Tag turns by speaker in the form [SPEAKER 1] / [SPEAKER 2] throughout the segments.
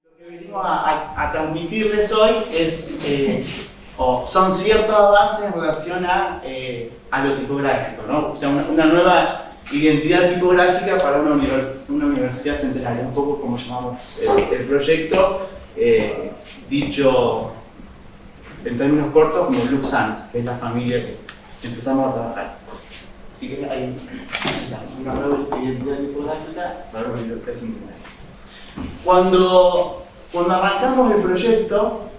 [SPEAKER 1] Lo que venimos a transmitirles hoy es, son ciertos avances en relación a lo tipográfico, ¿no? O sea, una nueva identidad tipográfica para una universidad centenaria, un poco como llamamos el proyecto, dicho en términos cortos como Blue Sans, que es la familia que empezamos a trabajar. Así que hay una nueva identidad tipográfica para una universidad centenaria. Cuando arrancamos el proyecto,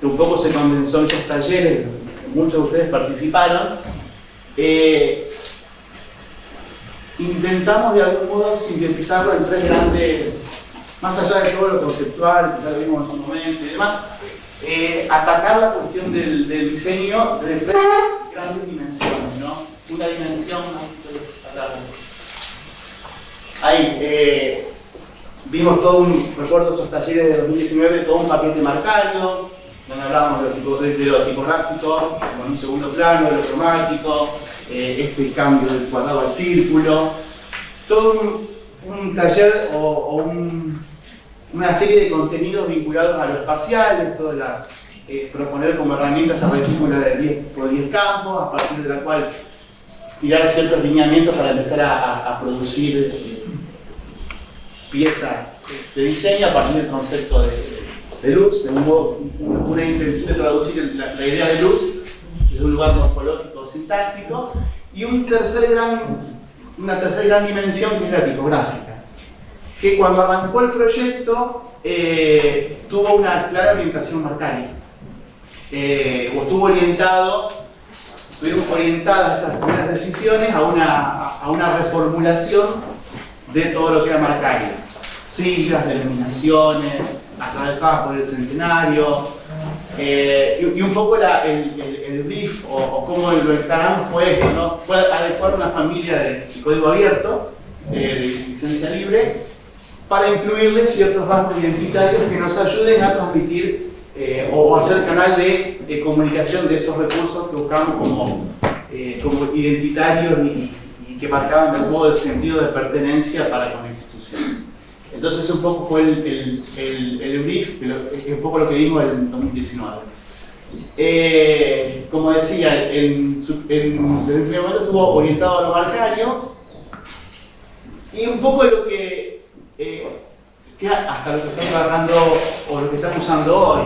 [SPEAKER 1] que un poco se condensó en esos talleres, muchos de ustedes participaron, intentamos de algún modo sintetizarlo en tres grandes, más allá de todo lo conceptual, que ya lo vimos en su momento y demás, atacar la cuestión del diseño de tres grandes dimensiones, ¿no? Una dimensión, ahí, vimos todo recuerdo esos talleres de 2019, todo un paquete marcario, donde hablábamos de lo tipográfico, con un segundo plano, de lo cromático, este cambio del cuadrado al círculo, todo un taller una serie de contenidos vinculados a lo espacial, proponer como herramienta esa retícula de 10 por 10 campos, a partir de la cual tirar ciertos lineamientos para empezar a producir piezas de diseño a partir del concepto de luz, de una intención de traducir la idea de luz desde un lugar morfológico o sintáctico, y una tercera gran dimensión que es la tipográfica, que cuando arrancó el proyecto tuvo una clara orientación marcaria, o estuvieron orientadas estas primeras decisiones a una reformulación de todo lo que era marcaria, siglas, denominaciones, atravesadas por el centenario, y un poco el brief o cómo lo encaramos fue esto, ¿no? Fue adecuar una familia de código abierto, de licencia libre, para incluirle ciertos rasgos identitarios que nos ayuden a transmitir o hacer canal de comunicación de esos recursos que buscamos como identitarios y que marcaban de algún modo el sentido de pertenencia para con la institución. Entonces un poco fue el brief, que es un poco lo que vimos en 2019. Como decía, desde el primer momento estuvo orientado a lo marcario, y un poco lo que hasta lo que estamos trabajando o lo que estamos usando hoy.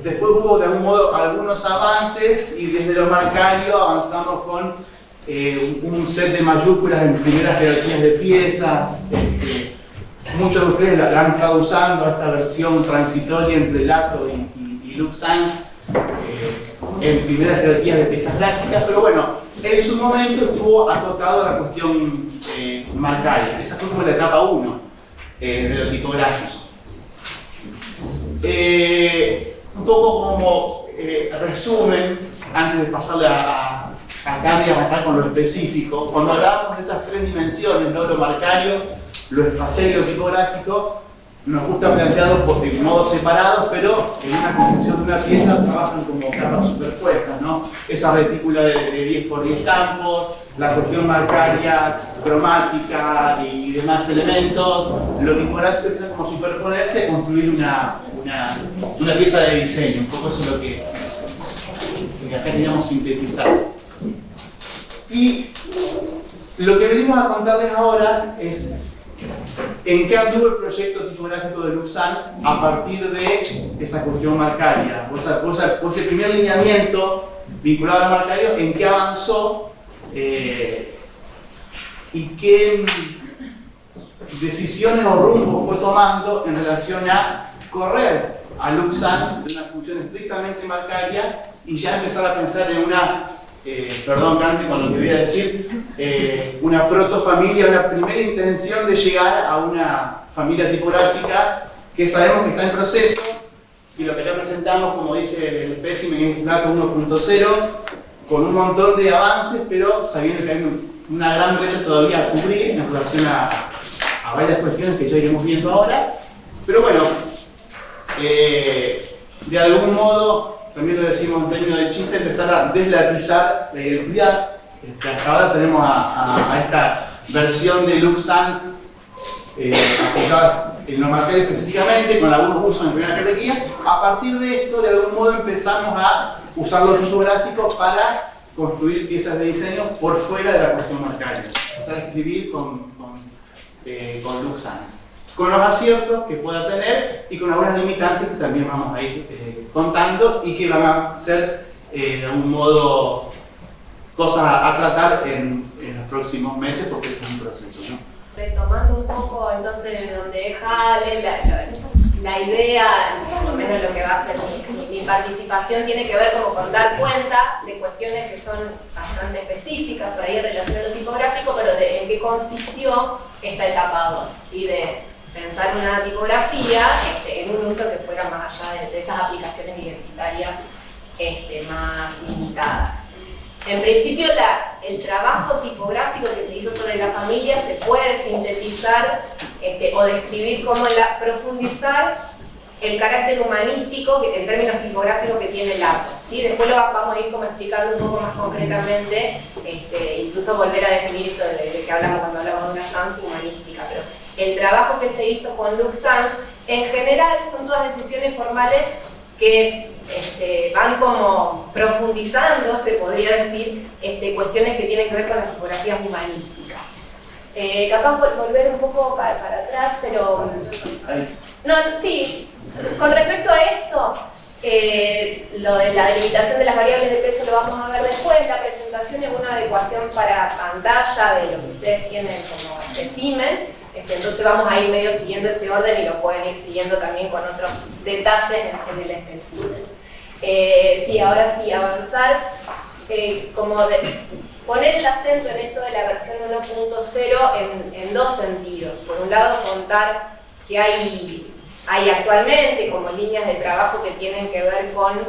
[SPEAKER 1] Después hubo de algún modo algunos avances, y desde lo marcario avanzamos con un set de mayúsculas en primeras jerarquías de piezas. Muchos de ustedes la han estado usando, esta versión transitoria entre Lato y Lux Sans, en primeras jerarquías de piezas gráficas, pero bueno, en su momento estuvo acotado a la cuestión marcaria. Esa fue como la etapa 1 de lo tipográfico. Un poco como resumen, antes de pasarle a Candy a matar con lo específico, cuando hablábamos de esas tres dimensiones, ¿no? Lo marcario, lo espacial y lo tipográfico, nos gusta plantearlos de modos separados, pero en una construcción de una pieza trabajan como capas superpuestas, ¿no? Esa retícula de 10 por 10 campos, la cuestión marcaria, cromática y demás elementos, lo tipográfico empieza como superponerse a construir una pieza de diseño. Un poco eso es lo que acá teníamos sintetizado. Y lo que venimos a contarles ahora es en qué anduvo el proyecto tipográfico de Lux Sans a partir de esa cuestión marcaria, o ese primer lineamiento vinculado al marcario, en qué avanzó y qué decisiones o rumbos fue tomando en relación a correr a Lux Sans de una función estrictamente marcaria y ya empezar a pensar en perdón Candy con lo que voy a decir, una protofamilia, una primera intención de llegar a una familia tipográfica que sabemos que está en proceso, y lo que le presentamos, como dice el espécimen, es Lato 1.0, con un montón de avances, pero sabiendo que hay una gran brecha todavía a cubrir en relación a varias cuestiones que ya iremos viendo ahora. Pero bueno, de algún modo, también lo decimos en términos de chiste, empezar a deslatizar la identidad. Hasta ahora tenemos a esta versión de Lux Sans aplicada en lo marcario específicamente, con algunos usos en primera cartelería. A partir de esto, de algún modo empezamos a usar los usos gráficos para construir piezas de diseño por fuera de la cuestión marcaria. O sea, escribir con LuxScience. Con los aciertos que pueda tener y con algunas limitantes que también vamos a ir contando y que van a ser de algún modo cosas a tratar en los próximos meses porque es un proceso, ¿no?
[SPEAKER 2] Retomando un poco entonces de donde deja la idea, por lo menos lo que va a ser mi participación, tiene que ver como con dar cuenta de cuestiones que son bastante específicas, por ahí en relación a lo tipográfico, pero de en qué consistió esta etapa 2, ¿sí? De pensar una tipografía en un uso que fuera más allá de esas aplicaciones identitarias más limitadas. En principio, el trabajo tipográfico que se hizo sobre la familia se puede sintetizar o describir como profundizar el carácter humanístico en términos tipográficos que tiene el arte, ¿sí? Después lo vamos a ir como explicando un poco más concretamente, incluso volver a definir esto de que hablamos cuando hablamos de una sans humanística, pero el trabajo que se hizo con LuxScience en general son todas decisiones formales que van como profundizando, se podría decir, cuestiones que tienen que ver con las tipografías humanísticas. Capaz volver un poco para atrás, pero... No, sí, con respecto a esto, lo de la delimitación de las variables de peso lo vamos a ver después. La presentación es una adecuación para pantalla de lo que ustedes tienen como espécimen. Entonces vamos a ir medio siguiendo ese orden y lo pueden ir siguiendo también con otros detalles en el espécimen. Sí, ahora sí, avanzar, como poner el acento en esto de la versión 1.0 en dos sentidos. Por un lado, contar que hay actualmente como líneas de trabajo que tienen que ver con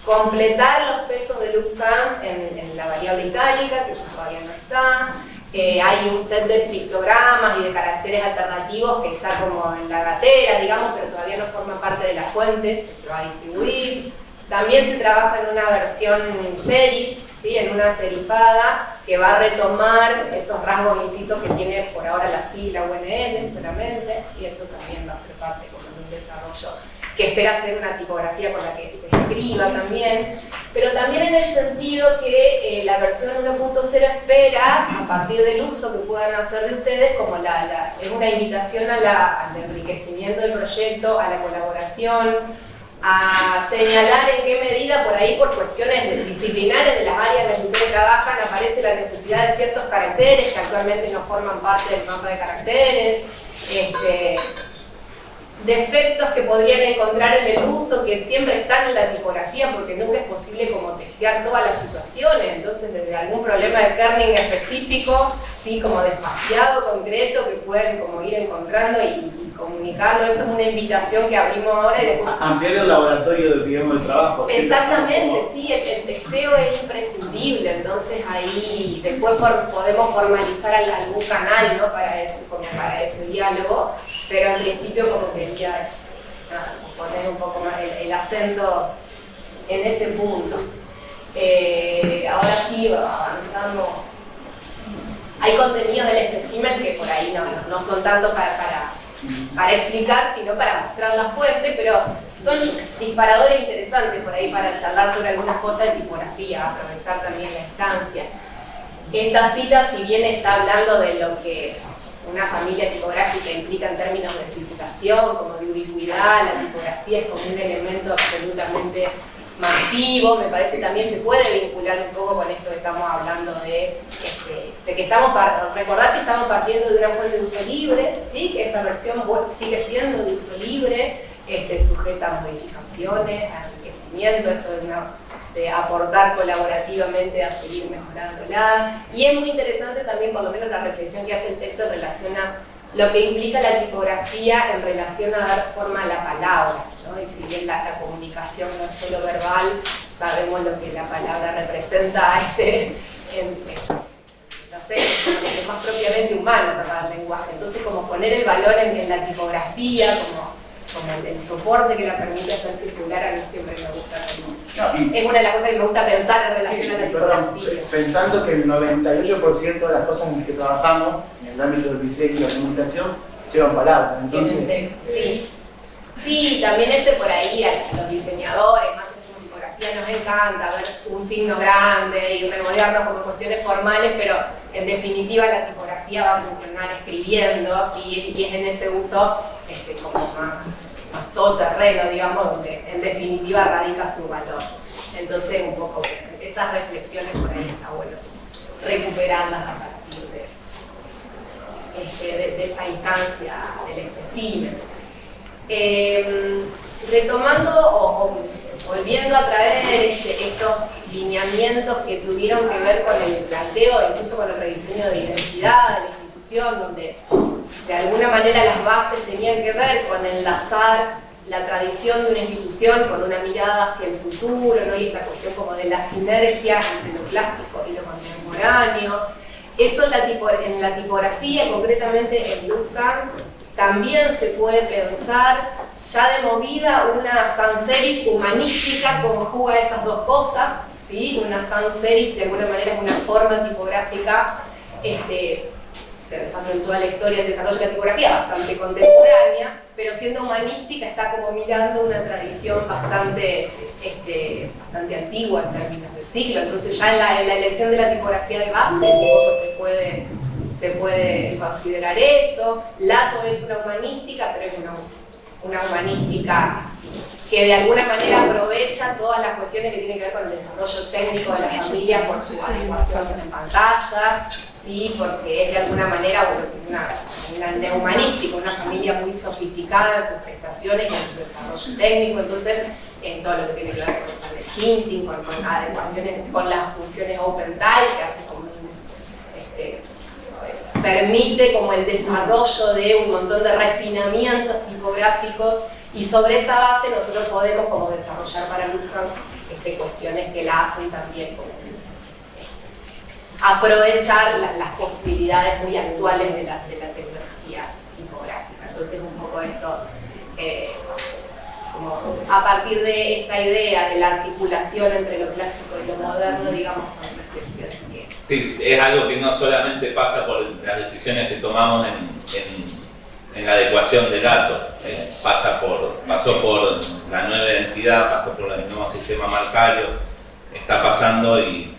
[SPEAKER 2] completar los pesos de LuxScience en la variable itálica, que eso todavía no está. Hay un set de pictogramas y de caracteres alternativos que está como en la gatera, digamos, pero todavía no forma parte de la fuente, que se va a distribuir. También se trabaja en una versión serif, ¿sí? En una serifada que va a retomar esos rasgos incisos que tiene por ahora la sigla UNL solamente, y eso también va a ser parte como de un desarrollo que espera ser una tipografía con la que se escriba también, pero también en el sentido que la versión 1.0 espera, a partir del uso que puedan hacer de ustedes, como es una invitación al enriquecimiento del proyecto, a la colaboración, a señalar en qué medida, por ahí por cuestiones disciplinares de las áreas en las que ustedes trabajan, aparece la necesidad de ciertos caracteres que actualmente no forman parte del mapa de caracteres, defectos que podrían encontrar en el uso que siempre están en la tipografía porque nunca es posible como testear todas las situaciones, entonces desde algún problema de kerning específico, sí, como demasiado concreto que pueden como ir encontrando y comunicarlo. Eso es una invitación que abrimos ahora y después...
[SPEAKER 1] Ampliar el laboratorio del trabajo.
[SPEAKER 2] Exactamente, sí, el testeo es imprescindible, entonces ahí después podemos formalizar algún canal, ¿no? para ese diálogo, pero en principio como quería poner un poco más el acento en ese punto. Ahora sí, avanzamos. Hay contenidos del espécimen que por ahí no son tanto para explicar, sino para mostrar la fuente, pero son disparadores interesantes por ahí para charlar sobre algunas cosas de tipografía, aprovechar también la instancia. Esta cita, si bien está hablando de lo que una familia tipográfica implica en términos de circulación, como de ubicuidad, la tipografía es como un elemento absolutamente masivo, me parece también se puede vincular un poco con esto que estamos hablando de que recordar que estamos partiendo de una fuente de uso libre, ¿sí? Que esta versión sigue siendo de uso libre, sujeta a modificaciones, a enriquecimiento, esto de aportar colaborativamente a seguir mejorándola. Y es muy interesante también, por lo menos, la reflexión que hace el texto en relación a lo que implica la tipografía en relación a dar forma a la palabra, ¿no? Y si bien la comunicación no es solo verbal, sabemos lo que la palabra representa lo más propiamente humano, ¿verdad? El lenguaje. Entonces, como poner el valor en la tipografía, como el soporte que la permite hacer circular, a mí siempre me gusta. Es una de las cosas que me gusta pensar en relación a la tipografía.
[SPEAKER 1] Pensando que el 98% de las cosas en las que trabajamos, en el ámbito del diseño y la comunicación, llevan palabras. Entonces,
[SPEAKER 2] tienen texto, sí. Sí, también por ahí a los diseñadores, más en tipografía, nos encanta ver un signo grande y regodearnos como cuestiones formales, pero en definitiva la tipografía va a funcionar escribiendo, ¿sí? Y es en ese uso como más todoterreno, digamos, donde en definitiva radica su valor. Entonces, un poco esas reflexiones por ahí está bueno recuperarlas a partir de esa instancia del espécimen. Retomando o volviendo a traer estos lineamientos que tuvieron que ver con el planteo, incluso con el rediseño de identidad de la institución, donde de alguna manera las bases tenían que ver con enlazar la tradición de una institución con una mirada hacia el futuro, ¿no? Y esta cuestión como de la sinergia entre lo clásico y lo contemporáneo. Eso en la tipografía, concretamente en Blue Sans, también se puede pensar ya de movida una sans serif humanística conjuga esas dos cosas, ¿sí? Una sans serif de alguna manera es una forma tipográfica, pensando en toda la historia del desarrollo de la tipografía, bastante contemporánea, pero siendo humanística está como mirando una tradición bastante antigua en términos de siglo. Entonces ya en la elección de la tipografía de base un poco se puede considerar eso. Lato es una humanística, pero es una humanística que de alguna manera aprovecha todas las cuestiones que tienen que ver con el desarrollo técnico de la familia por su adecuación en pantalla, ¿sí? Porque es de alguna manera es una neohumanística, una familia muy sofisticada en sus prestaciones y en su desarrollo técnico. Entonces, en todo lo que tiene que ver con el hinting, con adecuaciones, con las funciones OpenType, que hace como permite como el desarrollo de un montón de refinamientos tipográficos, y sobre esa base nosotros podemos como desarrollar para Blue Sans cuestiones que la hacen también como aprovechar las posibilidades muy actuales de la tecnología tipográfica. Entonces un poco esto, como a partir de esta idea de la articulación entre lo clásico y lo moderno, digamos, son reflexiones que...
[SPEAKER 3] Sí, es algo que no solamente pasa por las decisiones que tomamos en la adecuación del dato, pasó por la nueva identidad, pasó por el nuevo sistema marcario, está pasando y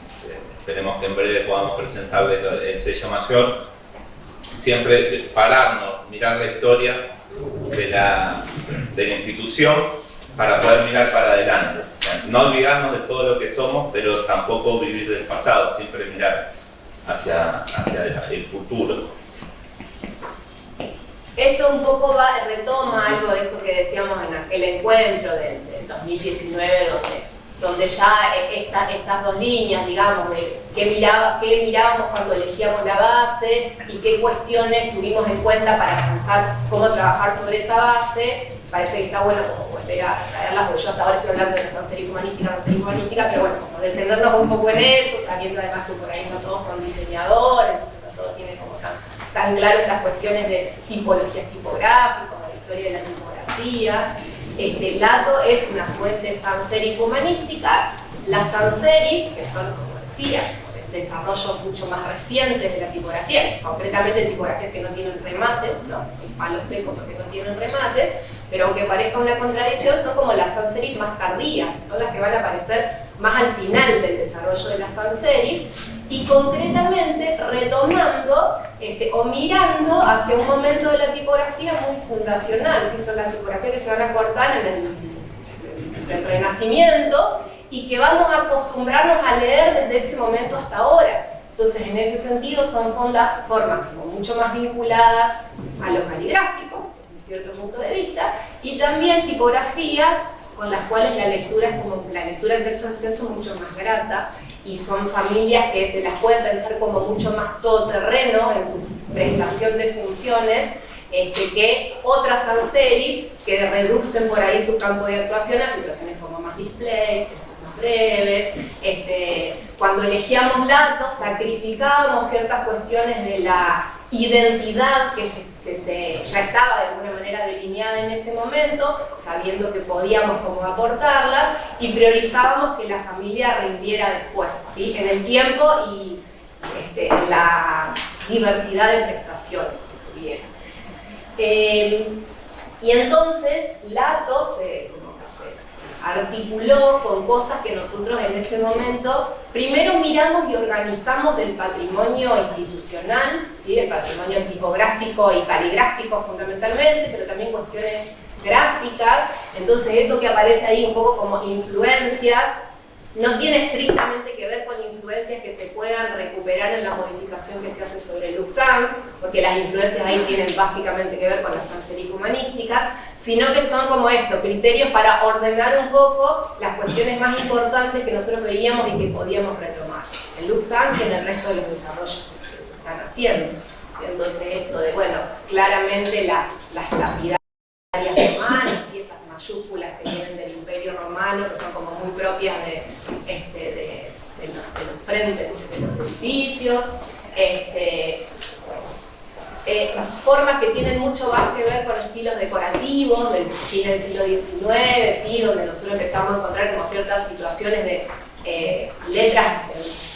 [SPEAKER 3] esperemos que en breve podamos presentarles el sello mayor. Siempre pararnos, mirar la historia de la institución para poder mirar para adelante. O sea, no olvidarnos de todo lo que somos, pero tampoco vivir del pasado, siempre mirar hacia el futuro.
[SPEAKER 2] Esto un poco retoma algo de eso que decíamos en aquel encuentro del 2019, donde ya estas dos líneas, digamos, de qué mirábamos cuando elegíamos la base y qué cuestiones tuvimos en cuenta para pensar cómo trabajar sobre esa base. Parece que está bueno como volver a traerlas, porque yo hasta ahora estoy hablando de sans serif humanística, pero bueno, como detenernos un poco en eso, sabiendo además que por ahí no todos son diseñadores, entonces no todos tienen como tan claro estas cuestiones de tipologías tipográficas, la historia de la tipografía. Lato es una fuente sans serif humanística. Las sans serif, que son, como decía, desarrollos mucho más recientes de la tipografía, concretamente tipografías que no tienen remates, ¿no? El palo seco porque no tienen remates, pero aunque parezca una contradicción, son como las sans serif más tardías, son las que van a aparecer más al final del desarrollo de la sans serif, y concretamente retomando o mirando hacia un momento de la tipografía muy fundacional, ¿sí? Son las tipografías que se van a cortar en el Renacimiento y que vamos a acostumbrarnos a leer desde ese momento hasta ahora. Entonces, en ese sentido, son formas como mucho más vinculadas a lo caligráfico, desde cierto punto de vista, y también tipografías con las cuales la lectura es como la lectura en texto extenso mucho más grata, y son familias que se las puede pensar como mucho más todoterreno en su prestación de funciones que otras sans serif que reducen por ahí su campo de actuación a situaciones como más display, más breves. Cuando elegíamos Lato, sacrificábamos ciertas cuestiones de la identidad que ya estaba de alguna manera delineada en ese momento, sabiendo que podíamos como aportarlas, y priorizábamos que la familia rindiera después, ¿sí? En el tiempo y en la diversidad de prestaciones que tuviera. Y entonces Lato se articuló con cosas que nosotros en ese momento primero miramos y organizamos del patrimonio institucional, ¿sí? El patrimonio tipográfico y caligráfico fundamentalmente, pero también cuestiones gráficas. Entonces eso que aparece ahí un poco como influencias no tiene estrictamente que ver con influencias que se puedan recuperar en la modificación que se hace sobre Lux Sans, porque las influencias ahí tienen básicamente que ver con la sans serif humanística, sino que son como esto, criterios para ordenar un poco las cuestiones más importantes que nosotros veíamos y que podíamos retomar en Lux Sans y en el resto de los desarrollos que se están haciendo. Entonces esto de, bueno, claramente las lapidarias romanas y esas mayúsculas que vienen del Imperio Romano, que son como muy propias de los frentes de los edificios, formas que tienen mucho más que ver con estilos decorativos del fin del siglo XIX, ¿sí? Donde nosotros empezamos a encontrar como ciertas situaciones de letras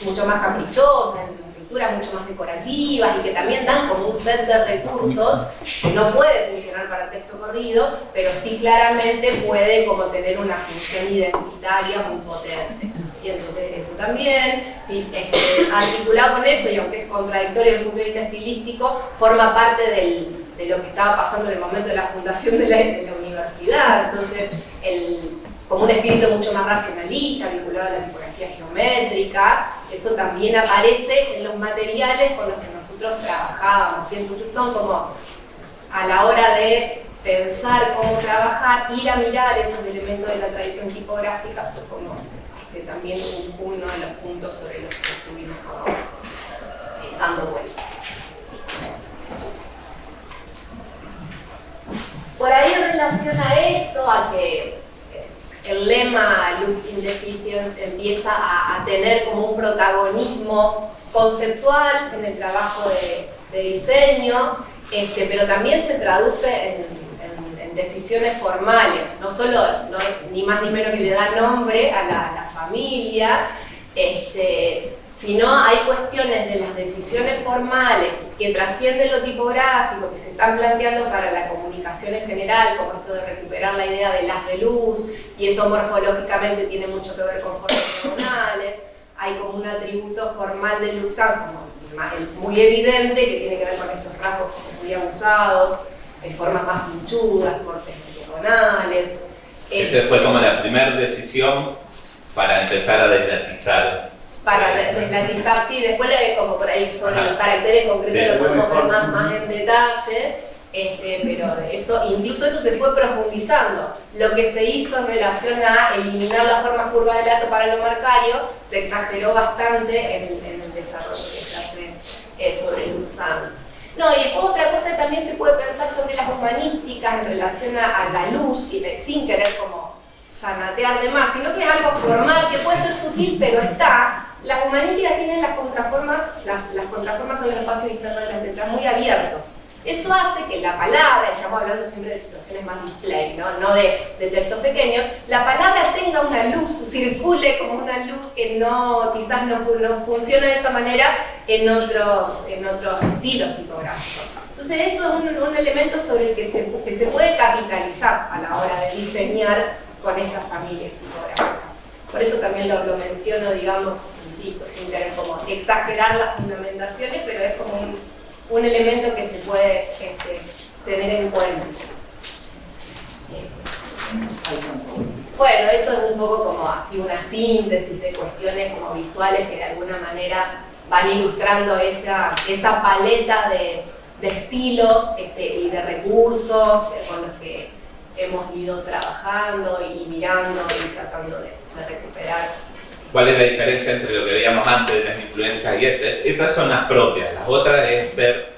[SPEAKER 2] mucho más caprichosas, mucho más decorativas y que también dan como un set de recursos que no puede funcionar para texto corrido, pero sí claramente puede como tener una función identitaria muy potente. ¿Sí? Entonces eso también, ¿sí? Articulado con eso, y aunque es contradictorio desde el punto de vista estilístico, forma parte de lo que estaba pasando en el momento de la fundación de la universidad. Entonces, como un espíritu mucho más racionalista, vinculado a la tipografía geométrica, eso también aparece en los materiales con los que nosotros trabajábamos, ¿sí? Entonces son como, a la hora de pensar cómo trabajar, ir a mirar esos elementos de la tradición tipográfica fue como también uno de los puntos sobre los que estuvimos como, dando vueltas. Por ahí en relación a esto, a que el lema Lux Indeficiens empieza a tener como un protagonismo conceptual en el trabajo de diseño, pero también se traduce en decisiones formales, no solo, ni más ni menos que le da nombre a la familia, sino hay cuestiones de las decisiones formales que trascienden lo tipográfico, que se están planteando para la comunicación en general, como esto de recuperar la idea del haz de luz, y eso morfológicamente tiene mucho que ver con formas diagonales. Hay como un atributo formal de Lux Sans, como muy evidente, que tiene que ver con estos rasgos como muy abusados, formas más pinchudas, cortes diagonales.
[SPEAKER 3] Esta fue como la primera decisión para empezar a deslatizar.
[SPEAKER 2] Para deslatizar, sí, después como por ahí sobre los caracteres concretos, sí, lo podemos ver más en detalle, pero eso, incluso eso se fue profundizando. Lo que se hizo en relación a eliminar las formas curvas de Lato para lo marcario se exageró bastante en el desarrollo que se hace sobre Lux Sans. No, y después otra cosa que también se puede pensar sobre las humanísticas en relación a la luz, y sin querer como zanatear de más, sino que es algo formal, que puede ser sutil, pero está. Las humanísticas tienen las contraformas son los espacios internos de las letras muy abiertos. Eso hace que la palabra, estamos hablando siempre de situaciones más display, no de textos pequeños, la palabra tenga una luz, circule como una luz que quizás no funciona de esa manera en otros estilos tipográficos. Entonces eso es un elemento sobre el que se puede capitalizar a la hora de diseñar con estas familias tipográficas. Por eso también lo menciono, digamos, insisto, sin querer como exagerar las fundamentaciones, pero es como un elemento que se puede tener en cuenta. Bueno, eso es un poco como así una síntesis de cuestiones como visuales que de alguna manera van ilustrando esa paleta de estilos y de recursos con los que hemos ido trabajando y mirando y tratando de recuperar.
[SPEAKER 3] ¿Cuál es la diferencia entre lo que veíamos antes de las influencias y estas son las propias, las otras es ver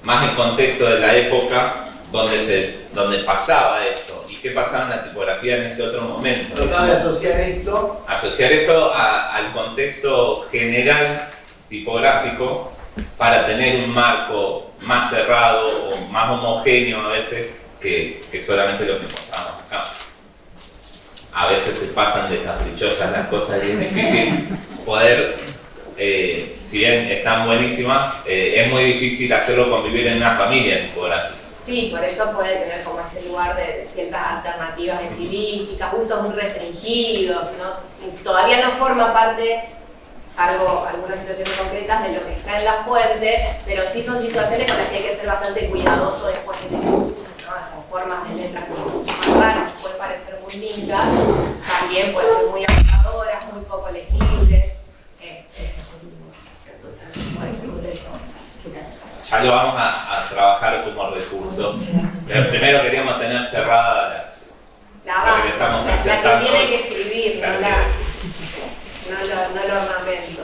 [SPEAKER 3] más el contexto de la época donde pasaba esto y qué pasaba en la tipografía en ese otro momento?
[SPEAKER 1] Tratar de asociar esto
[SPEAKER 3] al contexto general tipográfico para tener un marco más cerrado o más homogéneo a veces que solamente lo que mostramos acá. A veces se pasan de caprichosas las cosas y es difícil poder, si bien están buenísimas, es muy difícil hacerlo convivir en una familia tipográfica.
[SPEAKER 2] Sí, por eso puede tener como ese lugar de ciertas alternativas estilísticas, usos muy restringidos, ¿no? Y todavía no forma parte, salvo algunas situaciones concretas, de lo que está en la fuente, pero sí son situaciones con las que hay que ser bastante cuidadoso después del uso, ¿no? Esas formas de letras mucho más raras, pueden parecer muy lindas, también pueden ser muy abusadoras, muy poco legibles. Entonces, por eso.
[SPEAKER 3] Ya lo vamos a trabajar como recurso. Pero primero queríamos tener cerrada
[SPEAKER 2] La base, la que tiene que escribir, no el ornamento.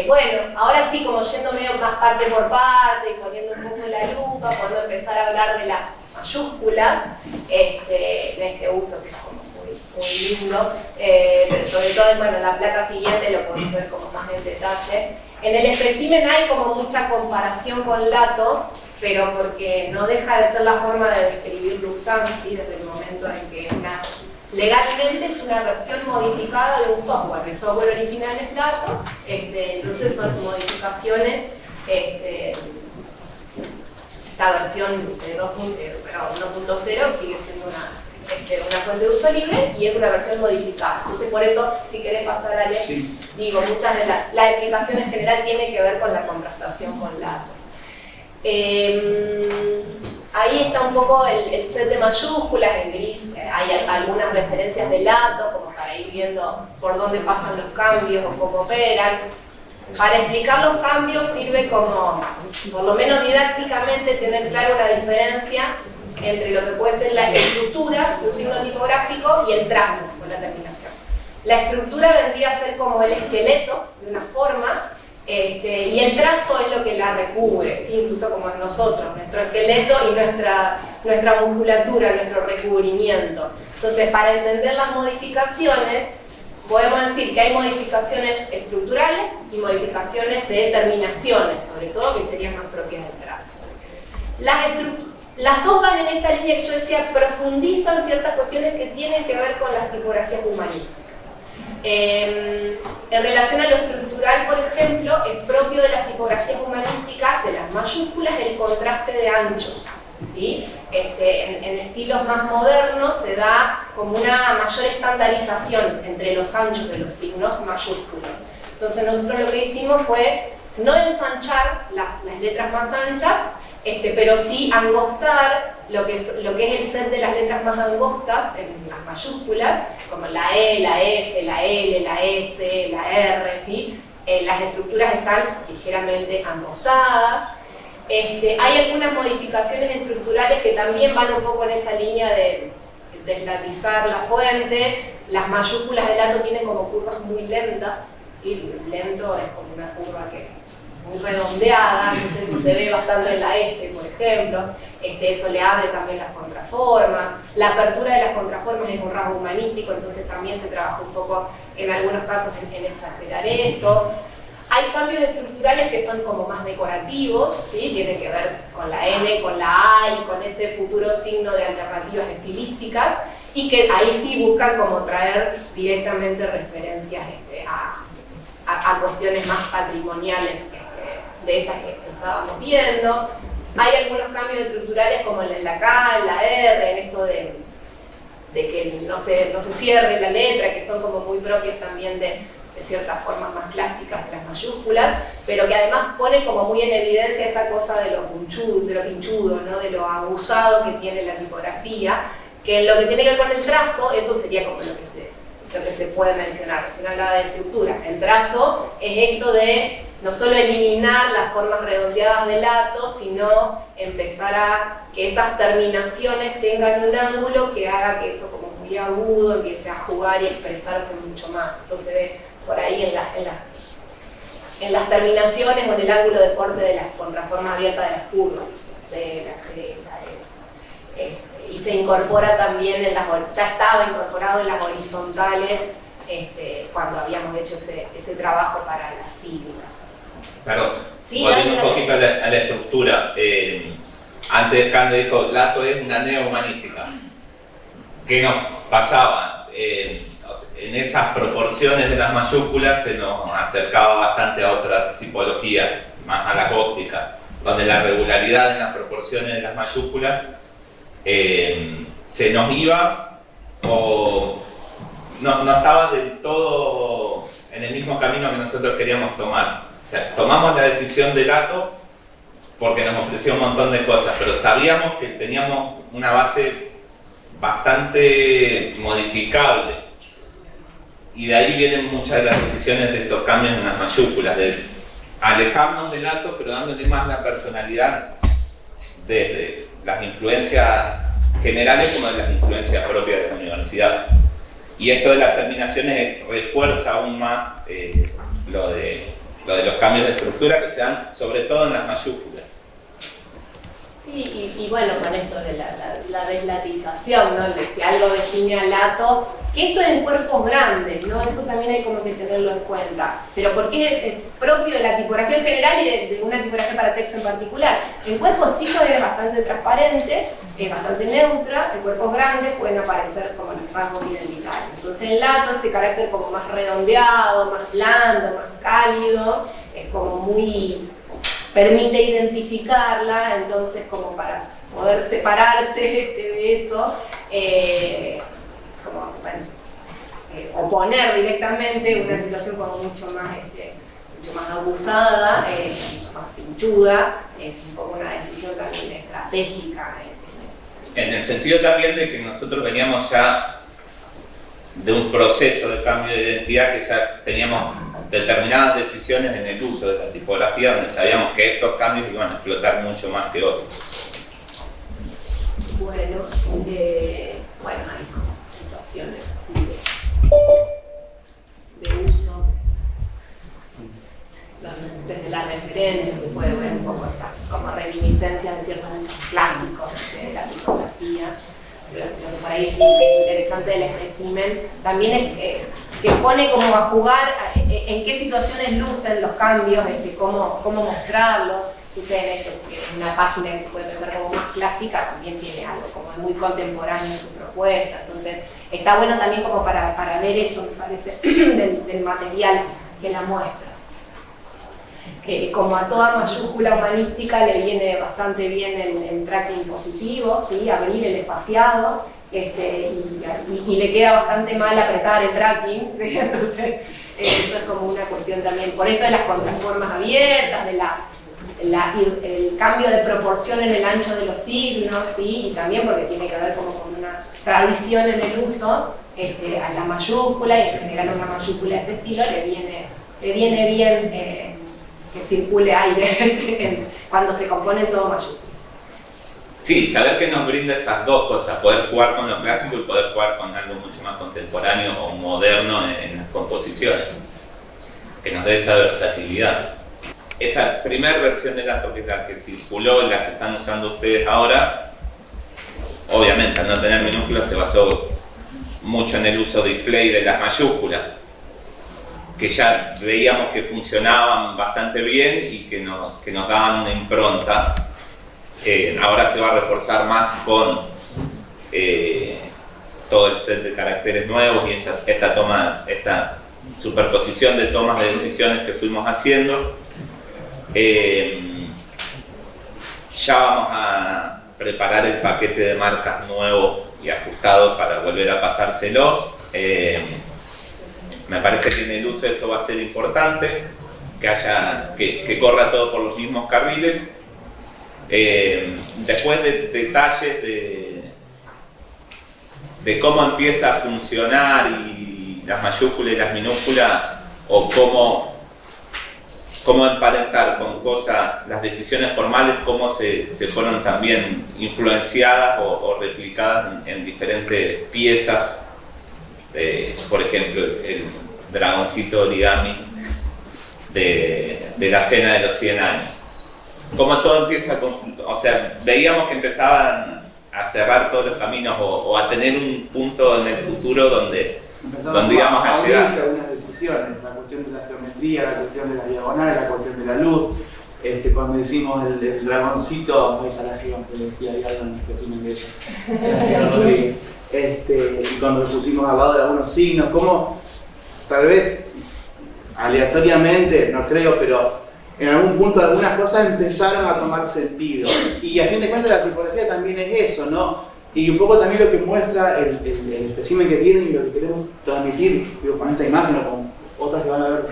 [SPEAKER 2] Bueno, ahora sí, como yendo medio más parte por parte y poniendo un poco la lupa, cuando empezar a hablar de las mayúsculas, en este uso que es como muy lindo, pero sobre todo en la placa siguiente lo podéis ver como más en detalle. En el espécimen hay como mucha comparación con Lato, pero porque no deja de ser la forma de describir Luxansi desde el momento en que legalmente es una versión modificada de un software. El software original es Lato, entonces son modificaciones. Esta versión de 1.0 sigue siendo una fuente de uso libre y es una versión modificada. Entonces, por eso, si querés pasar a leer, sí. Digo, muchas de la explicación en general tiene que ver con la contrastación con Lato. Ahí está un poco el set de mayúsculas, en gris hay algunas referencias de Lato, como para ir viendo por dónde pasan los cambios o cómo operan. Para explicar los cambios sirve como, por lo menos didácticamente, tener claro una diferencia entre lo que puede ser la estructura de un signo tipográfico y el trazo o la terminación. La estructura vendría a ser como el esqueleto de una forma, y el trazo es lo que la recubre, ¿sí? Incluso como en nosotros, nuestro esqueleto y nuestra musculatura, nuestro recubrimiento. Entonces, para entender las modificaciones, podemos decir que hay modificaciones estructurales y modificaciones de terminaciones, sobre todo que serían más propias del trazo. Las dos van en esta línea que yo decía, profundizan ciertas cuestiones que tienen que ver con las tipografías humanísticas. En relación a lo estructural, por ejemplo, es propio de las tipografías humanísticas, de las mayúsculas, el contraste de anchos. ¿Sí? En estilos más modernos se da como una mayor estandarización entre los anchos de los signos mayúsculos. Entonces nosotros lo que hicimos fue no ensanchar las letras más anchas, pero sí angostar lo que es el set de las letras más angostas en las mayúsculas, como la E, la F, la L, la S, la R, ¿sí? Las estructuras están ligeramente angostadas. Hay algunas modificaciones estructurales que también van un poco en esa línea de deslatizar la fuente. Las mayúsculas de Lato tienen como curvas muy lentas, y lento es como una curva que muy redondeada, no sé si se ve bastante en la S, por ejemplo. Eso le abre también las contraformas. La apertura de las contraformas es un rasgo humanístico, entonces también se trabaja un poco en algunos casos en exagerar eso. Hay cambios estructurales que son como más decorativos, ¿sí? Tienen que ver con la N, con la A y con ese futuro signo de alternativas estilísticas, y que ahí sí buscan como traer directamente referencias a cuestiones más patrimoniales de esas que estábamos viendo. Hay algunos cambios estructurales como en la K, en la R, en esto de que no se cierre la letra, que son como muy propias también de ciertas formas más clásicas de las mayúsculas, pero que además pone como muy en evidencia esta cosa de lo pinchudo, ¿no? De lo abusado que tiene la tipografía, que en lo que tiene que ver con el trazo, eso sería como lo que se puede mencionar. Recién hablaba de estructura. El trazo es esto de no solo eliminar las formas redondeadas del Lato, sino empezar a que esas terminaciones tengan un ángulo que haga que eso como muy agudo empiece a jugar y expresarse mucho más. Eso se ve por ahí en las terminaciones o en el ángulo de corte de la contraforma abierta de las curvas, la C, la G, la S. Y se incorpora también ya estaba incorporado en las horizontales cuando habíamos hecho ese trabajo para las siglas.
[SPEAKER 3] Perdón,
[SPEAKER 2] sí,
[SPEAKER 3] volviendo un poquito a la estructura. Antes Cande dijo, Lato es una neohumanística. ¿Qué nos pasaba? En esas proporciones de las mayúsculas se nos acercaba bastante a otras tipologías, más a las ópticas. donde la regularidad en las proporciones de las mayúsculas se nos iba o no estaba del todo en el mismo camino que nosotros queríamos tomar. O sea, tomamos la decisión del dato porque nos ofreció un montón de cosas, pero sabíamos que teníamos una base bastante modificable. Y de ahí vienen muchas de las decisiones de estos cambios en las mayúsculas, de alejarnos del dato, pero dándole más la personalidad desde las influencias generales como de las influencias propias de la universidad. Y esto de las terminaciones refuerza aún más lo de los cambios de estructura que se dan sobre todo en las mayúsculas.
[SPEAKER 2] Sí, y bueno, con esto de la deslatización, ¿no? Si algo define al lato, que esto es en cuerpos grandes, ¿no? Eso también hay como que tenerlo en cuenta. Pero porque es propio de la tipografía en general y de una tipografía para texto en particular. En cuerpos chicos es bastante transparente, es bastante neutra, en cuerpos grandes pueden aparecer como los rasgos identitarios. Entonces en lato ese carácter como más redondeado, más blando, más cálido, es como muy... permite identificarla, entonces como para poder separarse de eso, como, bueno, oponer directamente una situación como mucho más abusada, mucho más pinchuda, es un poco una decisión también estratégica.
[SPEAKER 3] En el sentido también de que nosotros veníamos ya de un proceso de cambio de identidad que ya teníamos determinadas decisiones en el uso de la tipografía donde sabíamos que estos cambios iban a explotar mucho más que otros.
[SPEAKER 2] Bueno, hay como situaciones así de uso. Desde la referencia se puede ver un poco como reminiscencias de ciertos usos clásicos de la tipografía. Lo que por ahí es interesante del espécimen también es que pone como a jugar en qué situaciones lucen los cambios, cómo mostrarlos. Entonces, en una página que se puede pensar como más clásica también tiene algo como muy contemporáneo en su propuesta. Entonces está bueno también como para ver eso, me parece, del material que la muestra. Que como a toda mayúscula humanística le viene bastante bien el tracking positivo, ¿sí? Abrir el espaciado, y le queda bastante mal apretar el tracking, ¿sí? Entonces eso es como una cuestión también, por esto de las contraformas abiertas, el cambio de proporción en el ancho de los signos, ¿sí? Y también porque tiene que ver como con una tradición en el uso, a la mayúscula, y en general una mayúscula de este estilo le viene bien que circule aire cuando se compone todo mayúscula.
[SPEAKER 3] Sí, saber que nos brinda esas dos cosas, poder jugar con lo clásico y poder jugar con algo mucho más contemporáneo o moderno en las composiciones, que nos dé esa versatilidad. Esa primera versión del dato, que es la que circuló y la que están usando ustedes ahora, obviamente al no tener minúsculas se basó mucho en el uso display de las mayúsculas, que ya veíamos que funcionaban bastante bien y que nos daban una impronta. Ahora se va a reforzar más con todo el set de caracteres nuevos y esta superposición de tomas de decisiones que fuimos haciendo. Ya vamos a preparar el paquete de marcas nuevo y ajustado para volver a pasárselos. Me parece que en el uso eso va a ser importante, que corra todo por los mismos carriles. Después de detalles de cómo empieza a funcionar y las mayúsculas y las minúsculas, o cómo emparentar con cosas, las decisiones formales, cómo se fueron también influenciadas o replicadas en diferentes piezas. Por ejemplo, el dragoncito origami de la cena de los 100 años. Como todo empieza o sea, veíamos que empezaban a cerrar todos los caminos o a tener un punto en el futuro donde íbamos a llegar.
[SPEAKER 1] Algunas decisiones, la cuestión de la geometría, la cuestión de la diagonal, la cuestión de la luz. Cuando decimos el dragoncito, ahí está la Gion que decía, hay algo en el espécimen de ella. Y cuando lo pusimos al lado de algunos signos, como tal vez aleatoriamente, no creo, pero en algún punto algunas cosas empezaron a tomar sentido. Y a fin de cuentas la tipografía también es eso, ¿no? Y un poco también lo que muestra el espécimen que tienen y lo que queremos transmitir, digo, con esta imagen o con otras que van a ver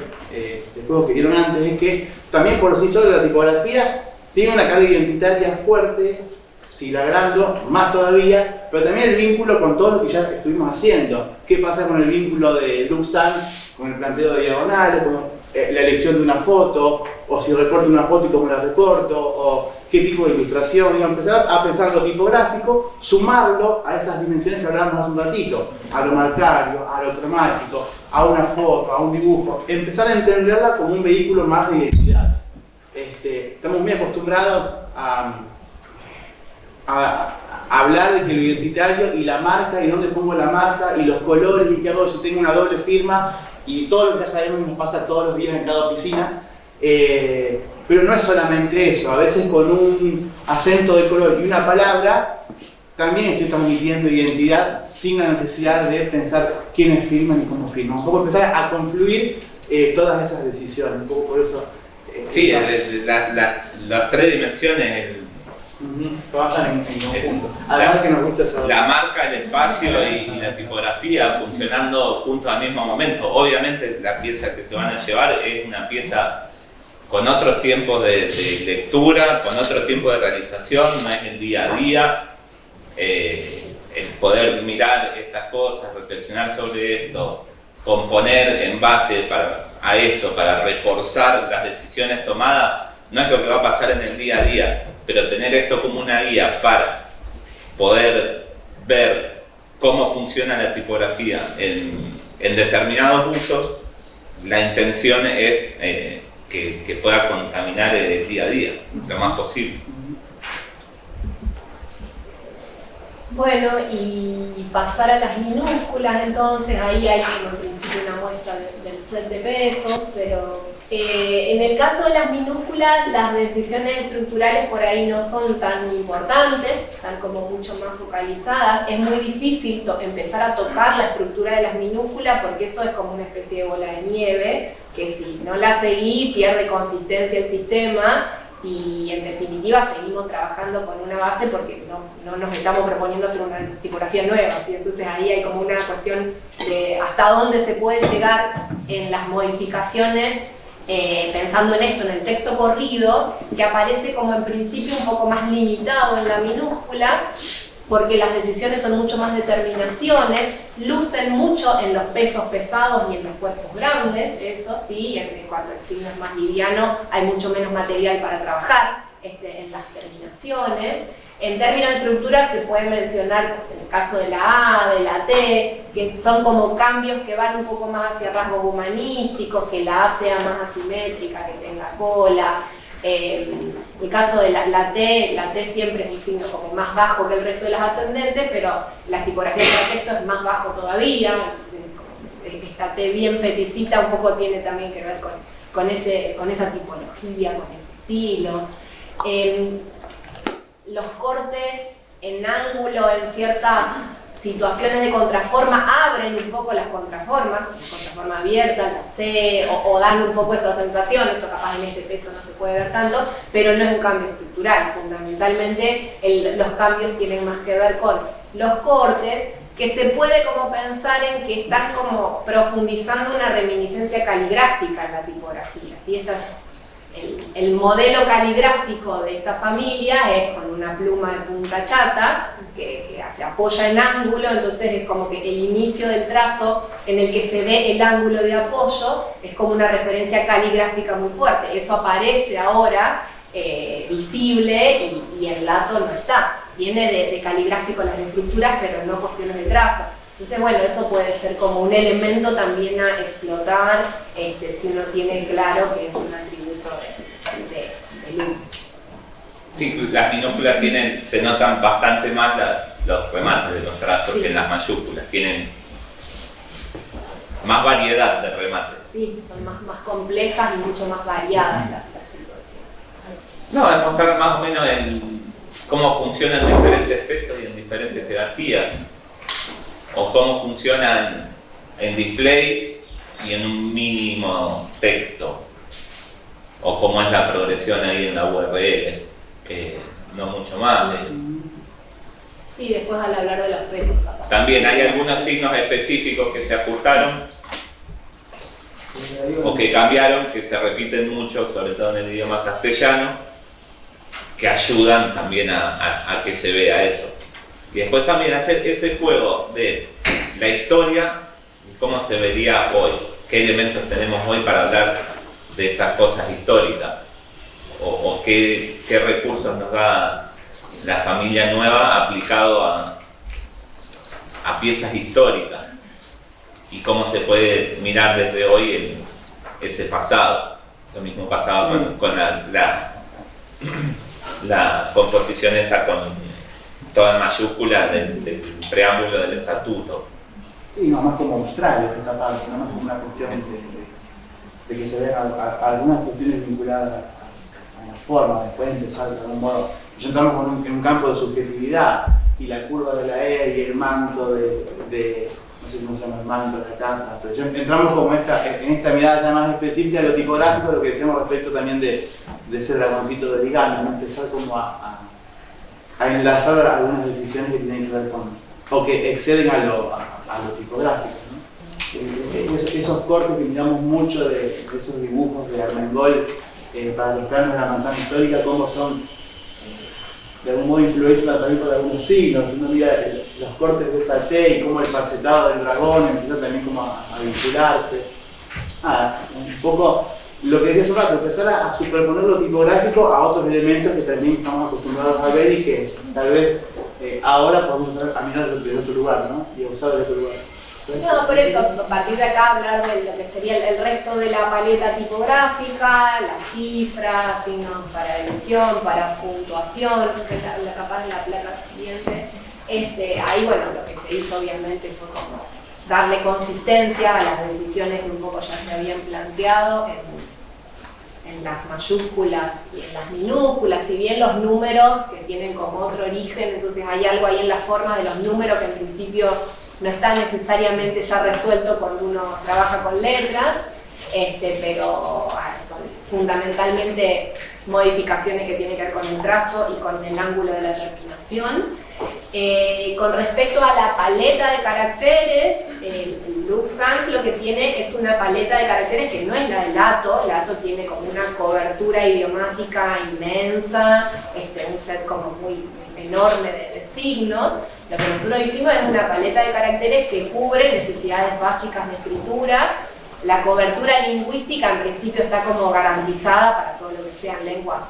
[SPEAKER 1] después que vieron antes, es que también por sí sola la tipografía tiene una carga identitaria fuerte, si la agrando, más todavía, pero también el vínculo con todo lo que ya estuvimos haciendo. ¿Qué pasa con el vínculo de Luxan, con el planteo de diagonales, con la elección de una foto, o si recorto una foto y cómo la recorto, o qué tipo de ilustración? Digamos, empezar a pensar lo tipográfico, sumarlo a esas dimensiones que hablábamos hace un ratito, a lo marcario, a lo cromático, a una foto, a un dibujo, empezar a entenderla como un vehículo más de identidad. Estamos muy acostumbrados a hablar de que lo identitario y la marca, y dónde pongo la marca, y los colores, y qué hago si tengo una doble firma, y todo lo que ya sabemos nos pasa todos los días en cada oficina. Pero no es solamente eso, a veces con un acento de color y una palabra también estoy transmitiendo identidad sin la necesidad de pensar quiénes firman y cómo firman. Un poco empezar a confluir todas esas decisiones, un poco por eso.
[SPEAKER 3] Sí, las tres dimensiones,
[SPEAKER 1] trabajan en conjunto. Además que nos gusta eso.
[SPEAKER 3] La marca, el espacio y la tipografía funcionando juntos al mismo momento. Obviamente la pieza que se van a llevar es una pieza con otros tiempos de lectura, con otros tiempos de realización, no es el día a día. El poder mirar estas cosas, reflexionar sobre esto, componer en base a eso, para reforzar las decisiones tomadas, no es lo que va a pasar en el día a día, pero tener esto como una guía para poder ver cómo funciona la tipografía en determinados usos, la intención es que pueda contaminar el día a día, lo más posible.
[SPEAKER 2] Bueno, y pasar a las minúsculas, entonces, ahí hay como en principio una muestra del set de pesos, pero en el caso de las minúsculas, las decisiones estructurales por ahí no son tan importantes, están como mucho más focalizadas. Es muy difícil empezar a tocar la estructura de las minúsculas porque eso es como una especie de bola de nieve, que si no la seguí pierde consistencia el sistema. Y en definitiva seguimos trabajando con una base porque no nos estamos proponiendo hacer una tipografía nueva, ¿sí? Entonces ahí hay como una cuestión de hasta dónde se puede llegar en las modificaciones, pensando en esto, en el texto corrido, que aparece como en principio un poco más limitado en la minúscula, porque las decisiones son mucho más determinaciones, lucen mucho en los pesos pesados y en los cuerpos grandes, eso sí, cuando el signo es más liviano hay mucho menos material para trabajar en las terminaciones. En términos de estructura se puede mencionar el caso de la A, de la T, que son como cambios que van un poco más hacia rasgos humanísticos, que la A sea más asimétrica, que tenga cola. El caso de la T siempre es un signo como más bajo que el resto de las ascendentes, pero la tipografía del texto es más bajo todavía, entonces esta T bien peticita un poco tiene también que ver con esa tipología, con ese estilo. Los cortes en ángulo en ciertas situaciones de contraforma abren un poco las contraformas, la contraforma abierta, la C, o dan un poco esa sensación, eso capaz en este peso no se puede ver tanto, pero no es un cambio estructural. Fundamentalmente los cambios tienen más que ver con los cortes, que se puede como pensar en que están como profundizando una reminiscencia caligráfica en la tipografía, ¿sí? El modelo caligráfico de esta familia es con una pluma de punta chata que se apoya en ángulo, entonces es como que el inicio del trazo en el que se ve el ángulo de apoyo es como una referencia caligráfica muy fuerte. Eso aparece ahora visible y el lato no está. Tiene de caligráfico las estructuras, pero no cuestiones de trazo. Entonces, bueno, eso puede ser como un elemento también a explotar si uno tiene claro que es un atributo de luz.
[SPEAKER 3] Sí, las minúsculas se notan bastante más los remates de los trazos, sí, que en las mayúsculas. Tienen más variedad de remates.
[SPEAKER 2] Sí, son más complejas y mucho más variadas las situaciones.
[SPEAKER 3] No, es mostrar más o menos cómo funcionan diferentes pesos y en diferentes jerarquías. O cómo funcionan en display y en un mínimo texto. o cómo es la progresión ahí en la URL, no mucho más.
[SPEAKER 2] Sí, después al hablar de los pesos. Capaz.
[SPEAKER 3] También hay algunos signos específicos que se ajustaron o que cambiaron, que se repiten mucho, sobre todo en el idioma castellano, que ayudan también a que se vea eso. Y después también hacer ese juego de la historia y cómo se vería hoy, qué elementos tenemos hoy para hablar de esas cosas históricas, o qué recursos nos da la familia nueva aplicado a piezas históricas, y cómo se puede mirar desde hoy ese pasado. Lo mismo pasaba con la composición esa con toda en mayúscula del preámbulo del estatuto.
[SPEAKER 1] Sí, no, más como mostrar esta parte, no más como una cuestión de que se vean algunas cuestiones vinculadas a la forma, después empezar de algún modo. Nos entramos en un campo de subjetividad, y la curva de la E y el manto de no sé cómo se llama el manto, la tapa, pero ya entramos como en esta mirada ya más específica de lo tipográfico, lo que decíamos respecto también de ese dragoncito de origami, ¿no? Empezar como a enlazar algunas decisiones que tienen que ver con, o que exceden a lo tipográfico, ¿no? Esos cortes que miramos mucho de esos dibujos de Armengol para los planos de la manzana histórica, cómo son de algún modo influenciados también por algunos signos. Uno mira los cortes de esa T y cómo el facetado del dragón empieza también como a vincularse. Un poco lo que decía hace un rato, empezar a superponer lo tipográfico a otros elementos que también estamos acostumbrados a ver y que tal vez ahora podemos a mirar desde otro lugar, ¿no? Y a usar desde otro lugar.
[SPEAKER 2] No, por eso, a partir de acá hablar de lo que sería el resto de la paleta tipográfica, las cifras, signos para edición, para puntuación, capaz de la placa siguiente. Ahí, bueno, lo que se hizo obviamente fue como darle consistencia a las decisiones que un poco ya se habían planteado en las mayúsculas y en las minúsculas, si bien los números que tienen como otro origen, entonces hay algo ahí en la forma de los números que en principio no está necesariamente ya resuelto cuando uno trabaja con letras, pero son fundamentalmente modificaciones que tienen que ver con el trazo y con el ángulo de la terminación. Con respecto a la paleta de caracteres, el LuxSans lo que tiene es una paleta de caracteres que no es la del Lato. El Lato tiene como una cobertura idiomática inmensa, un set como muy enorme de signos. Lo que nosotros hicimos es una paleta de caracteres que cubre necesidades básicas de escritura. La cobertura lingüística en principio está como garantizada para todo lo que sean lenguas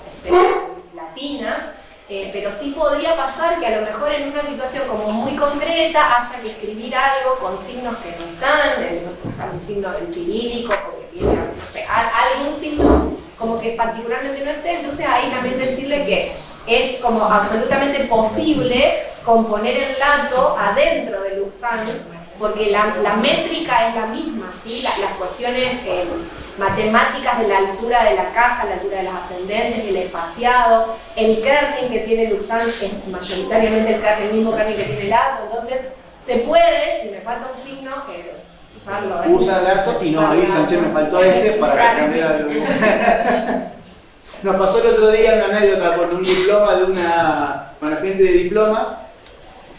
[SPEAKER 2] latinas, pero sí podría pasar que a lo mejor en una situación como muy concreta haya que escribir algo con signos que no están, no sé, usar un signo del cirílico porque tiene, no sé, algún signo como que particularmente no esté, entonces ahí también decirle que es como absolutamente posible componer el Lato adentro de LuxSans, porque la métrica es la misma, ¿sí? Las cuestiones matemáticas de la altura de la caja, la altura de las ascendentes, el espaciado, el kerning que tiene LuxSans es mayoritariamente el mismo kerning que tiene el Lato, entonces se puede, si me falta un signo, usarlo.
[SPEAKER 1] Usa el Lato y nos avisan, che, me faltó para que cambie algo. Nos pasó el otro día una anécdota con un diploma con la gente de diploma,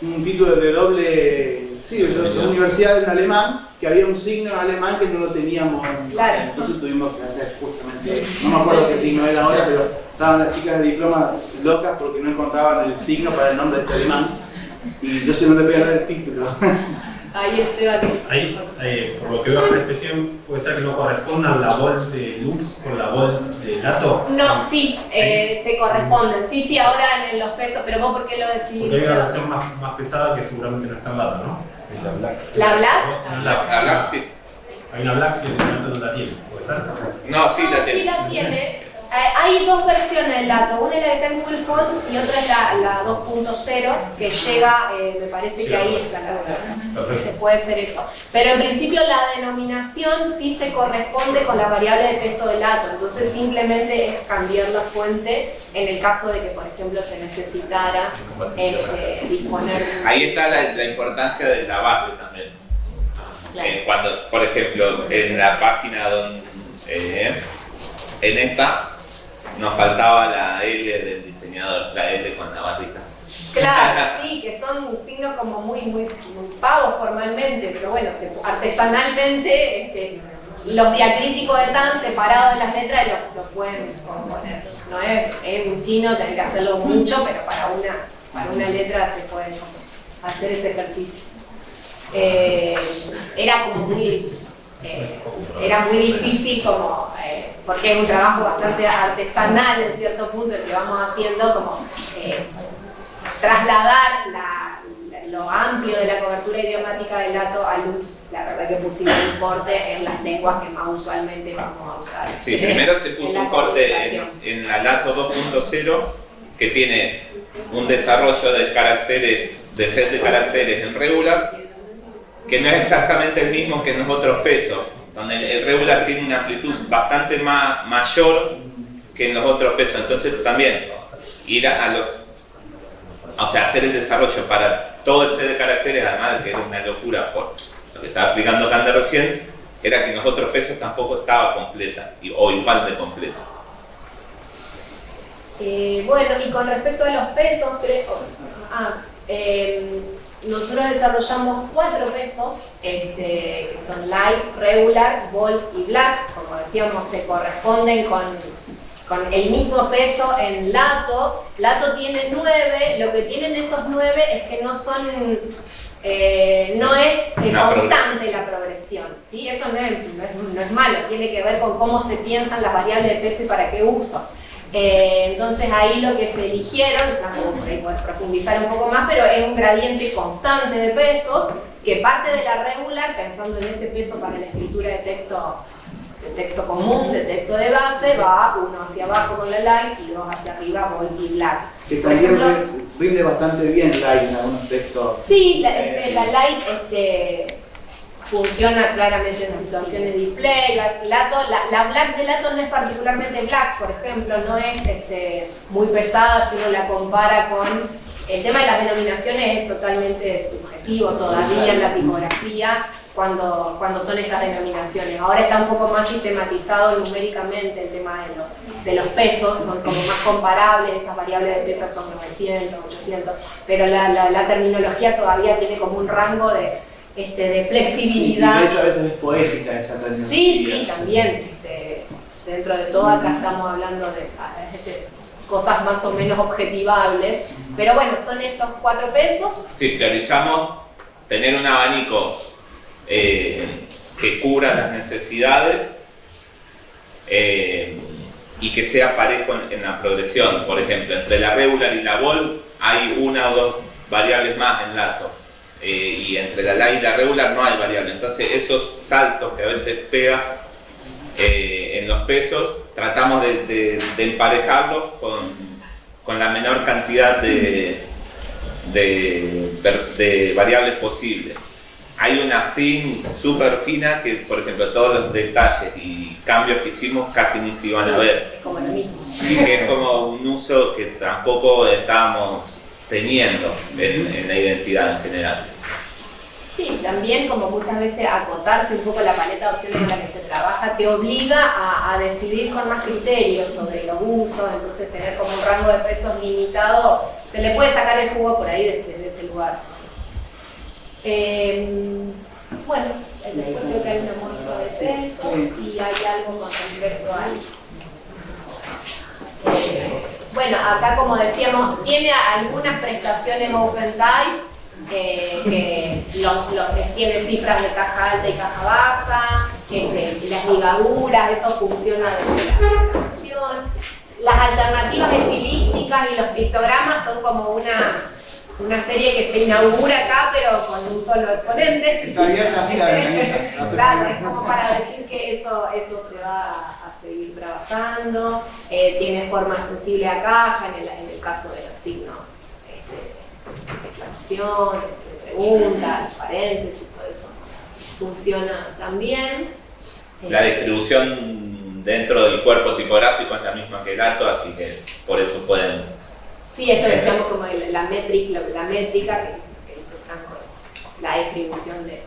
[SPEAKER 1] un título de doble, sí, de una universidad en alemán, que había un signo en alemán que no lo teníamos,
[SPEAKER 2] claro.
[SPEAKER 1] Entonces tuvimos que hacer justamente, no me acuerdo qué signo era ahora, pero estaban las chicas de diploma locas porque no encontraban el signo para el nombre de este alemán, y entonces no le podía dar el título.
[SPEAKER 2] Ahí el Seba que...
[SPEAKER 4] Ahí, por lo que veo en la expresión, puede ser que no correspondan la volt de Lux con la volt de Lato.
[SPEAKER 2] No, sí, se corresponden. Sí, ahora en los pesos, pero vos, ¿por qué lo decís?
[SPEAKER 4] Porque hay una versión más pesada que seguramente no está en Lato, ¿no?
[SPEAKER 5] Es la Black.
[SPEAKER 2] ¿La Black?
[SPEAKER 3] La Black, sí.
[SPEAKER 4] Hay una Black que el Lato no la tiene, ¿puede ser?
[SPEAKER 3] No, sí la tiene.
[SPEAKER 2] Sí la tiene. Hay dos versiones del Lato, una es la que está en Google Fonts y otra es la 2.0 que llega, me parece que ahí está se puede ser eso. Pero en principio la denominación sí se corresponde con la variable de peso del Lato, entonces simplemente es cambiar la fuente en el caso de que, por ejemplo, se necesitara disponer.
[SPEAKER 3] Ahí está la importancia de la base también.
[SPEAKER 2] Claro.
[SPEAKER 3] Cuando, por ejemplo, en la página donde En esta nos faltaba la L del diseñador, la L con la barrita.
[SPEAKER 2] Claro, sí, que son signos como muy pavos formalmente, pero bueno, artesanalmente los diacríticos están separados de las letras y los pueden componer. No es un chino, tener que hacerlo mucho, pero para una letra se puede hacer ese ejercicio. Era muy difícil porque es un trabajo bastante artesanal en cierto punto el que vamos haciendo, como trasladar lo amplio de la cobertura idiomática del dato a luz. La verdad que pusimos un corte en las lenguas que más usualmente vamos a usar.
[SPEAKER 3] Sí, primero se puso un corte en la LATO 2.0 que tiene un desarrollo de caracteres, de set de caracteres en regular, que no es exactamente el mismo que en los otros pesos, donde el regular tiene una amplitud bastante mayor que en los otros pesos. Entonces también ir hacer el desarrollo para todo el set de caracteres, además de que era una locura por lo que estaba explicando Cande recién, era que en los otros pesos tampoco estaba completa, o igual de completa.
[SPEAKER 2] Bueno, y con respecto a los pesos, nosotros desarrollamos 4 pesos, que son light, regular, bold y black. Como decíamos, se corresponden con el mismo peso en lato. Lato tiene 9, lo que tienen esos 9 es que no es constante la progresión, ¿sí? Eso no es malo, tiene que ver con cómo se piensan las variables de peso y para qué uso. Entonces ahí lo que se eligieron, por ahí puedes profundizar un poco más, pero es un gradiente constante de pesos que parte de la regular, pensando en ese peso para la escritura de texto común, de texto de base, va 1 hacia abajo con la light y 2 hacia arriba bold y black.
[SPEAKER 1] Que también rinde bastante bien light en algunos textos.
[SPEAKER 2] Sí, la light funciona claramente en situaciones de display. La black de lato no es particularmente black, por ejemplo, no es muy pesada si uno la compara con... El tema de las denominaciones es totalmente subjetivo todavía en la tipografía cuando son estas denominaciones. Ahora está un poco más sistematizado numéricamente el tema de los pesos, son como más comparables, esas variables de peso son 900, 800, pero la terminología todavía tiene como un rango de flexibilidad.
[SPEAKER 1] Y de hecho a veces es poética esa terminología.
[SPEAKER 2] Sí, también. Dentro de todo acá estamos hablando de cosas más o menos objetivables, pero bueno, son estos 4 pesos.
[SPEAKER 3] Sí, priorizamos tener un abanico que cubra las necesidades y que sea parejo en la progresión. Por ejemplo, entre la regular y la bold hay 1 o 2 variables más en lato. Y entre la light y la regular no hay variable. Entonces esos saltos que a veces pega en los pesos, tratamos de emparejarlos con la menor cantidad de variables posibles. Hay una PIN súper fina que, por ejemplo, todos los detalles y cambios que hicimos casi ni se iban a ver.
[SPEAKER 2] Es como lo mismo.
[SPEAKER 3] Y que es como un uso que tampoco estábamos teniendo en la identidad en general.
[SPEAKER 2] Sí, también como muchas veces acotarse un poco la paleta de opciones con la que se trabaja te obliga a decidir con más criterios sobre los usos, entonces tener como un rango de pesos limitado, se le puede sacar el jugo por ahí desde ese lugar. Bueno, después creo que hay una muestra de pesos y hay algo con respecto al... bueno, acá como decíamos, tiene algunas prestaciones OpenType, que tiene cifras de caja alta y caja baja, las ligaduras, eso funciona desde la programación. Las alternativas estilísticas y los pictogramas son como una serie que se inaugura acá, pero con un solo exponente.
[SPEAKER 1] Está abierta así la ventanita.
[SPEAKER 2] Claro, es como para decir que eso se va a seguir trabajando. Tiene forma sensible a caja en el caso de los signos de exclamación, de preguntas, paréntesis, todo eso funciona también.
[SPEAKER 3] La distribución dentro del cuerpo tipográfico es la misma que el dato, así que por eso pueden...
[SPEAKER 2] Sí, esto decíamos como la métrica que dice Franco, la distribución de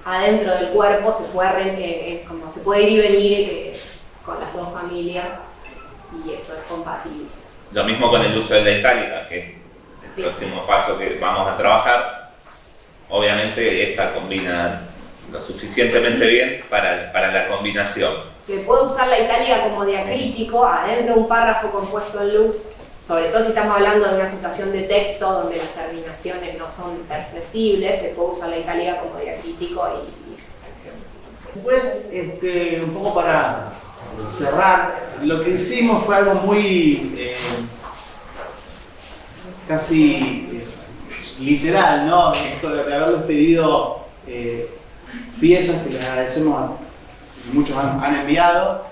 [SPEAKER 2] adentro del cuerpo se puede ir y venir con las dos familias y eso es compatible.
[SPEAKER 3] Lo mismo con el uso de la itálica, que es el
[SPEAKER 2] Sí.
[SPEAKER 3] próximo paso que vamos a trabajar. Obviamente esta combina lo suficientemente bien para la combinación.
[SPEAKER 2] Se puede usar la itálica como diacrítico, adentro de un párrafo compuesto en luz, sobre todo si estamos hablando de una situación de texto donde las terminaciones no son perceptibles, se puede usar la itálica como diacrítico y acción.
[SPEAKER 1] Después, un poco para cerrar, lo que hicimos fue algo muy casi literal, ¿no? Esto de haberles pedido piezas que les agradecemos, muchos han enviado.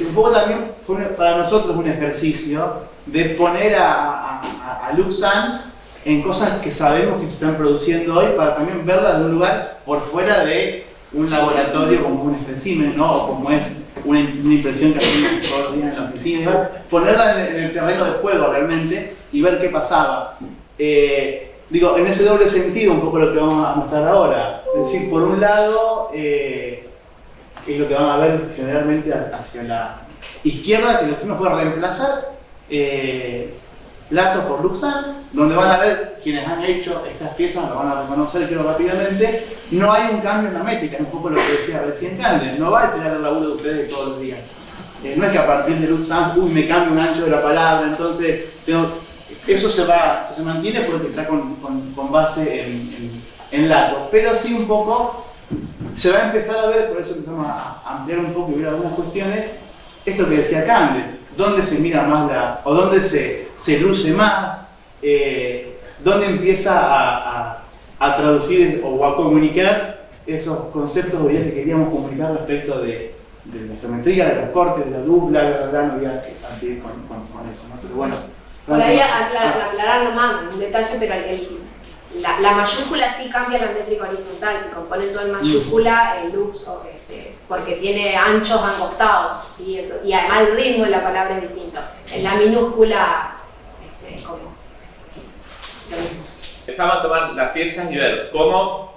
[SPEAKER 1] Un poco también fue para nosotros un ejercicio de poner a LuxScience en cosas que sabemos que se están produciendo hoy, para también verlas de un lugar por fuera de un laboratorio como un espécimen, ¿no? O como es una impresión que hacemos todos los días en la oficina, y ponerla en el terreno de juego realmente y ver qué pasaba. Digo, en ese doble sentido, un poco lo que vamos a mostrar ahora. Es decir, por un lado, es lo que van a ver generalmente hacia la izquierda, que lo que uno fue a reemplazar Lato por LuxScience, donde van a ver quienes han hecho estas piezas, lo van a reconocer, creo, rápidamente. No hay un cambio en la métrica, es un poco lo que decía recién Cande, no va a alterar el laburo de ustedes de todos los días. No es que a partir de LuxScience, uy, me cambio un ancho de la palabra, entonces eso se mantiene porque está con base en Lato, pero sí un poco se va a empezar a ver, por eso empezamos a ampliar un poco y ver algunas cuestiones, esto que decía Cande, dónde se mira más o dónde se luce más, dónde empieza a traducir o a comunicar esos conceptos o ideas que queríamos comunicar respecto de la geometría, de los cortes, de la luz, bla, bla, bla, no voy a seguir con eso, ¿no? Pero bueno.
[SPEAKER 2] Por ahí aclarar nomás un detalle, pero la mayúscula sí cambia la métrica horizontal, se compone todo en mayúscula, el lux, porque tiene anchos angostados, ¿sí? Y además el ritmo de la palabra es distinto. En la minúscula es como lo mismo.
[SPEAKER 3] Empezamos a tomar las piezas y ver cómo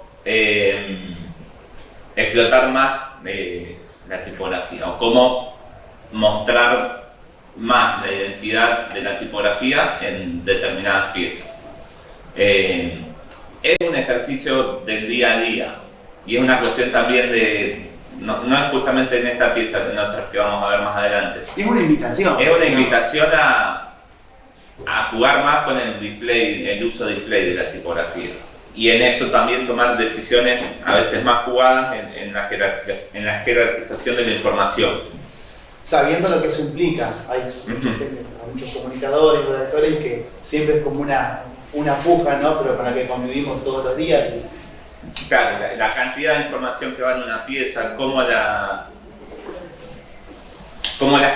[SPEAKER 3] explotar más la tipografía o cómo mostrar más la identidad de la tipografía en determinadas piezas. Es un ejercicio del día a día y es una cuestión también de, no es justamente en esta pieza, en otras que vamos a ver más adelante.
[SPEAKER 1] Es una invitación.
[SPEAKER 3] Es una invitación a jugar más con el display, el uso display de la tipografía. Y en eso también tomar decisiones a veces más jugadas en la jerarquización de la información.
[SPEAKER 1] Sabiendo lo que eso implica. Hay muchos comunicadores y redactores que siempre es como una puja, ¿no? Pero para que convivimos todos los días.
[SPEAKER 3] Claro, la cantidad de información que va en una pieza, cómo la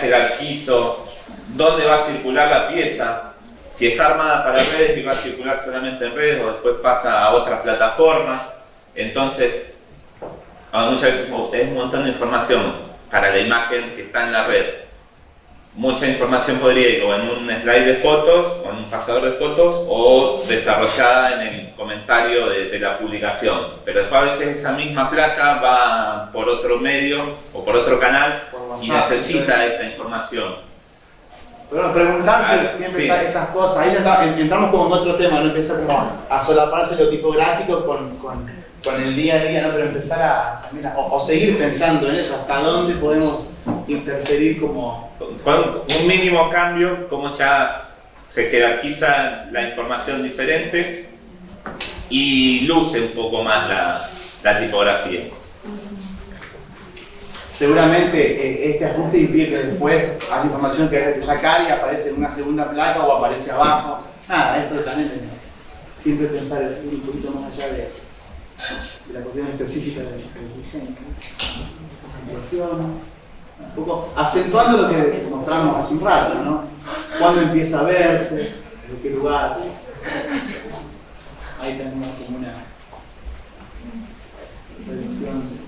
[SPEAKER 3] jerarquizo, dónde va a circular la pieza, si está armada para redes y va a circular solamente en redes o después pasa a otras plataformas. Entonces, muchas veces es un montón de información para la imagen que está en la red. Mucha información podría ir o en un slide de fotos, o en un pasador de fotos, o desarrollada en el comentario de la publicación. Pero después a veces esa misma placa va por otro medio o por otro canal y necesita esa información.
[SPEAKER 1] Pero bueno, preguntarse siempre
[SPEAKER 3] sí.
[SPEAKER 1] esas cosas. Ahí ya entramos como en otro tema, no empieza como a solaparse lo tipográfico con el día a día, ¿no? Pero empezar o seguir pensando en eso, hasta dónde podemos interferir como...
[SPEAKER 3] Con un mínimo cambio, como ya se jerarquiza la información diferente y luce un poco más la tipografía.
[SPEAKER 1] Seguramente este ajuste impide que después haya información que hay que sacar y aparece en una segunda placa o aparece abajo. Nada, esto también siempre pensar un poquito más allá de la cuestión específica del diseño. Un poco acentuando lo que mostramos hace un rato, ¿no? Cuándo empieza a verse, en qué lugar. Ahí tenemos como una revisión.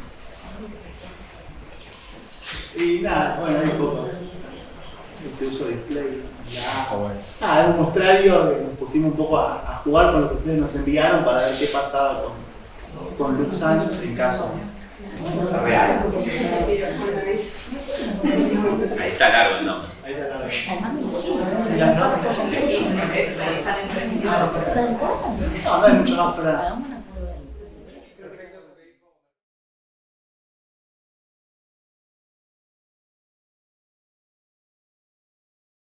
[SPEAKER 1] Y nada, bueno, hay un poco ese uso de display. Es un mostrario que nos pusimos un poco a jugar con lo que ustedes nos enviaron para ver qué pasaba con LuxScience en caso real.
[SPEAKER 3] Ahí está largo el nombre.
[SPEAKER 1] No, no hay mucho más para...